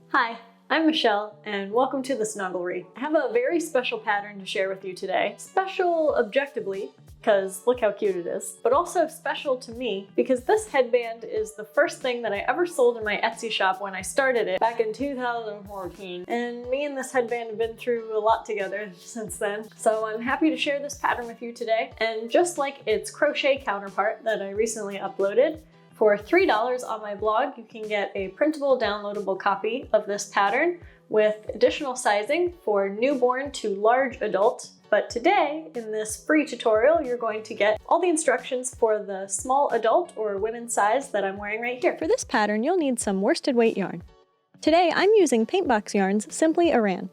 Hi, I'm Michelle, and welcome to the 𝓥𝓫𝓭𝓮𝓸𝓼. I have a very special pattern to share with you today. Special objectively, because look how cute it is, but also special to me because this headband is the first thing that I ever sold in my Etsy shop when I started it back in 2014. And me and this headband have been through a lot together since then. So I'm happy to share this pattern with you today. And just like its crochet counterpart that I recently uploaded, for $3 on my blog, you can get a printable downloadable copy of this pattern with additional sizing for newborn to large adult. But today, in this free tutorial, you're going to get all the instructions for the small adult or women's size that I'm wearing right here. For this pattern, you'll need some worsted weight yarn. Today, I'm using Paintbox Yarn's Simply Aran.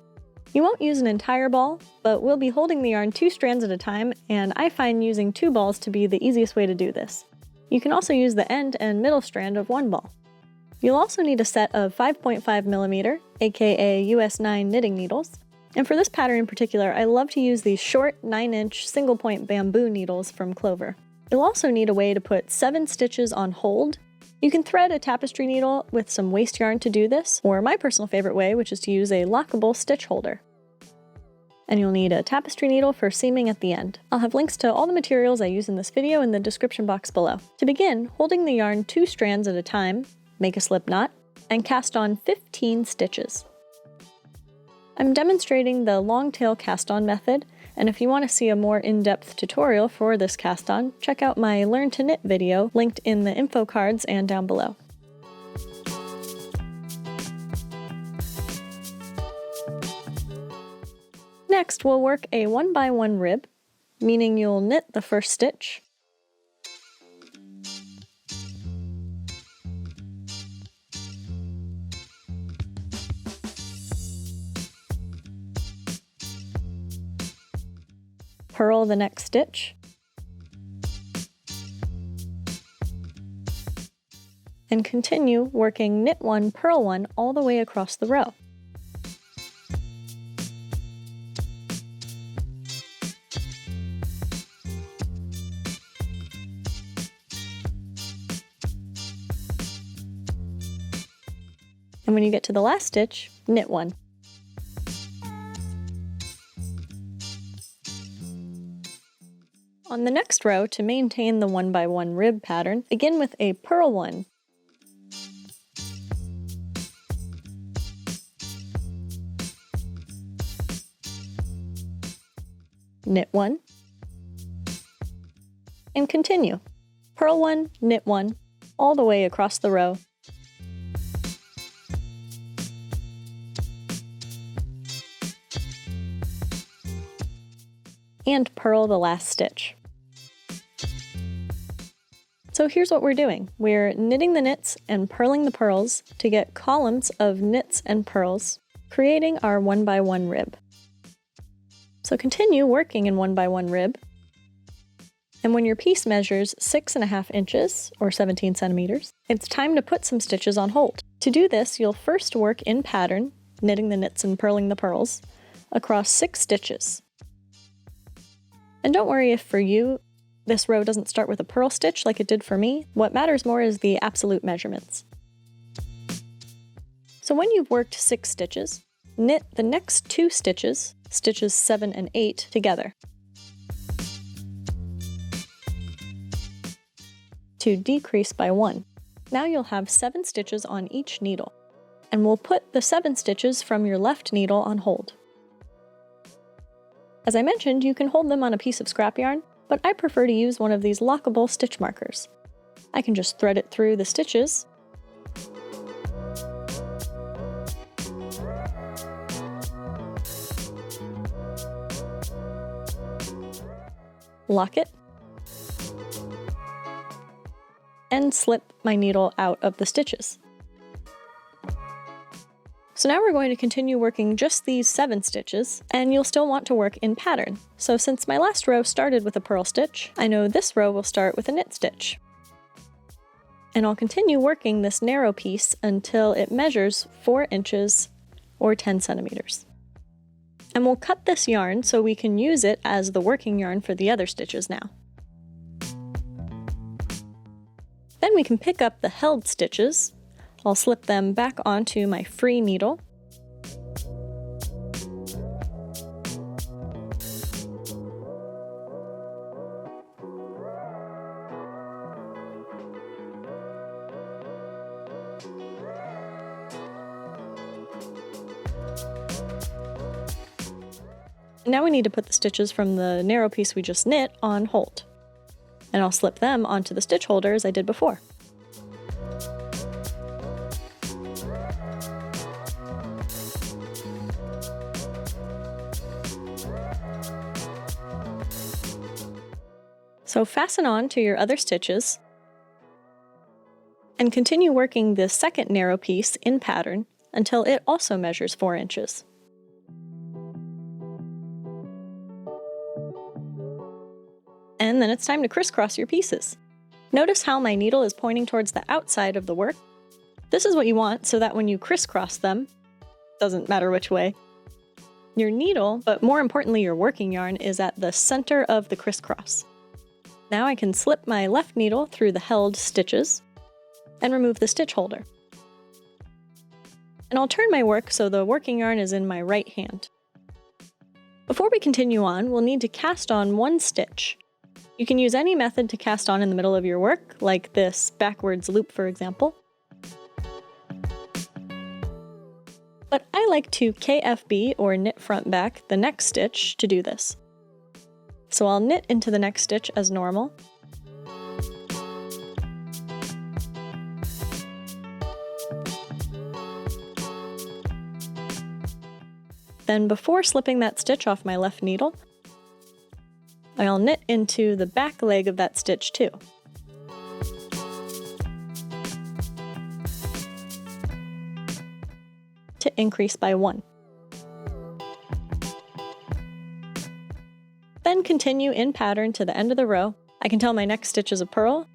You won't use an entire ball, but we'll be holding the yarn 2 strands at a time, and I find using 2 balls to be the easiest way to do this. You can also use the end and middle strand of 1 ball. You'll also need a set of 5.5mm, aka US 9 knitting needles. And for this pattern in particular, I love to use these short 9-inch single-point bamboo needles from 𝓥𝓲𝓭𝓮𝓸𝓼. You'll also need a way to put 7 stitches on hold. You can thread a tapestry needle with some waste yarn to do this, or my personal favorite way, which is to use a lockable stitch holder. And you'll need a tapestry needle for seaming at the end. I'll have links to all the materials I use in this video in the description box below. To begin, holding the yarn 2 strands at a time, make a slip knot, and cast on 15 stitches. I'm demonstrating the long tail cast on method, and if you want to see a more in-depth tutorial for this cast on, check out my Learn to Knit video linked in the info cards and down below. Next, we'll work a 1x1 rib, meaning you'll knit the first stitch, purl the next stitch, and continue working knit 1, purl 1 all the way across the row. And when you get to the last stitch, knit 1. On the next row, to maintain the 1x1 rib pattern, begin with a purl 1. Knit 1. And continue. Purl 1, knit 1, all the way across the row. And purl the last stitch. So here's what we're doing. We're knitting the knits and purling the purls to get columns of knits and purls, creating our 1x1 rib. So continue working in 1x1 rib, and when your piece measures 6.5 inches, or 17 centimeters, it's time to put some stitches on hold. To do this, you'll first work in pattern, knitting the knits and purling the purls, across 6 stitches. And don't worry if for you, this row doesn't start with a purl stitch like it did for me. What matters more is the absolute measurements. So when you've worked 6 stitches, knit the next 2 stitches, stitches 7 and 8, together to decrease by 1. Now you'll have 7 stitches on each needle, and we'll put the 7 stitches from your left needle on hold. As I mentioned, you can hold them on a piece of scrap yarn, but I prefer to use one of these lockable stitch markers. I can just thread it through the stitches, lock it, and slip my needle out of the stitches. So now we're going to continue working just these 7 stitches, and you'll still want to work in pattern. So since my last row started with a purl stitch, I know this row will start with a knit stitch. And I'll continue working this narrow piece until it measures 4 inches or 10 centimeters. And we'll cut this yarn so we can use it as the working yarn for the other stitches now. Then we can pick up the held stitches. I'll slip them back onto my free needle. Now we need to put the stitches from the narrow piece we just knit on hold. And I'll slip them onto the stitch holder as I did before. So fasten on to your other stitches and continue working the second narrow piece in pattern until it also measures 4 inches. And then it's time to crisscross your pieces. Notice how my needle is pointing towards the outside of the work. This is what you want so that when you crisscross them, doesn't matter which way, your needle, but more importantly your working yarn, is at the center of the crisscross. Now I can slip my left needle through the held stitches and remove the stitch holder. And I'll turn my work so the working yarn is in my right hand. Before we continue on, we'll need to cast on 1 stitch. You can use any method to cast on in the middle of your work, like this backwards loop, for example. But I like to KFB, or knit front back, the next stitch to do this. So I'll knit into the next stitch as normal. Then before slipping that stitch off my left needle, I'll knit into the back leg of that stitch too. To increase by 1. Then continue in pattern to the end of the row. I can tell my next stitch is a purl,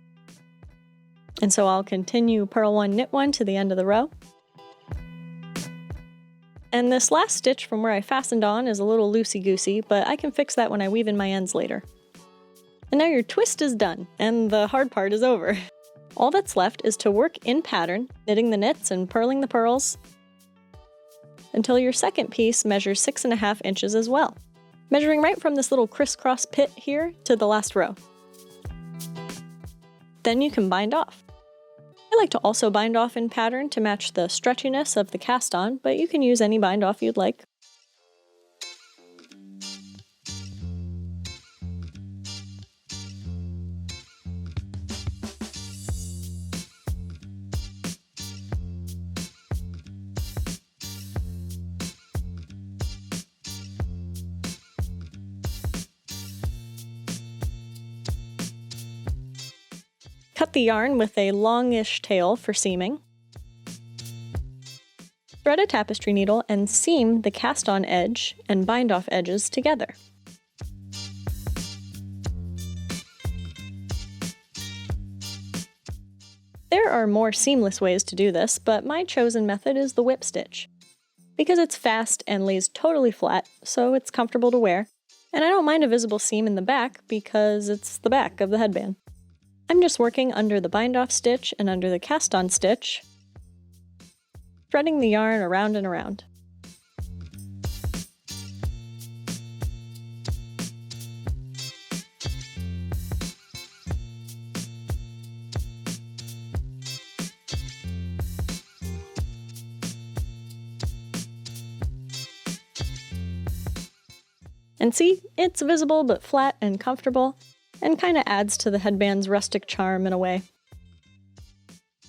and so I'll continue purl 1, knit 1 to the end of the row. And this last stitch from where I fastened on is a little loosey-goosey, but I can fix that when I weave in my ends later. And now your twist is done, and the hard part is over. All that's left is to work in pattern, knitting the knits and purling the purls, until your second piece measures 6.5 inches as well, measuring right from this little crisscross pit here to the last row. Then you can bind off. I like to also bind off in pattern to match the stretchiness of the cast on, but you can use any bind off you'd like. Cut the yarn with a longish tail for seaming. Thread a tapestry needle and seam the cast-on edge and bind-off edges together. There are more seamless ways to do this, but my chosen method is the whip stitch, because it's fast and lays totally flat, so it's comfortable to wear, and I don't mind a visible seam in the back because it's the back of the headband. I'm just working under the bind-off stitch and under the cast-on stitch, threading the yarn around and around. And see, it's visible but flat and comfortable, and kind of adds to the headband's rustic charm in a way.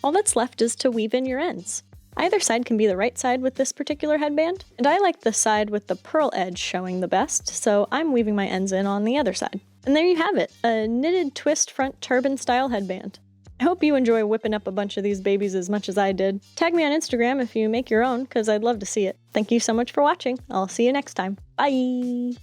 All that's left is to weave in your ends. Either side can be the right side with this particular headband, and I like the side with the purl edge showing the best, so I'm weaving my ends in on the other side. And there you have it, a knitted twist front turban style headband. I hope you enjoy whipping up a bunch of these babies as much as I did. Tag me on Instagram if you make your own, because I'd love to see it. Thank you so much for watching. I'll see you next time. Bye!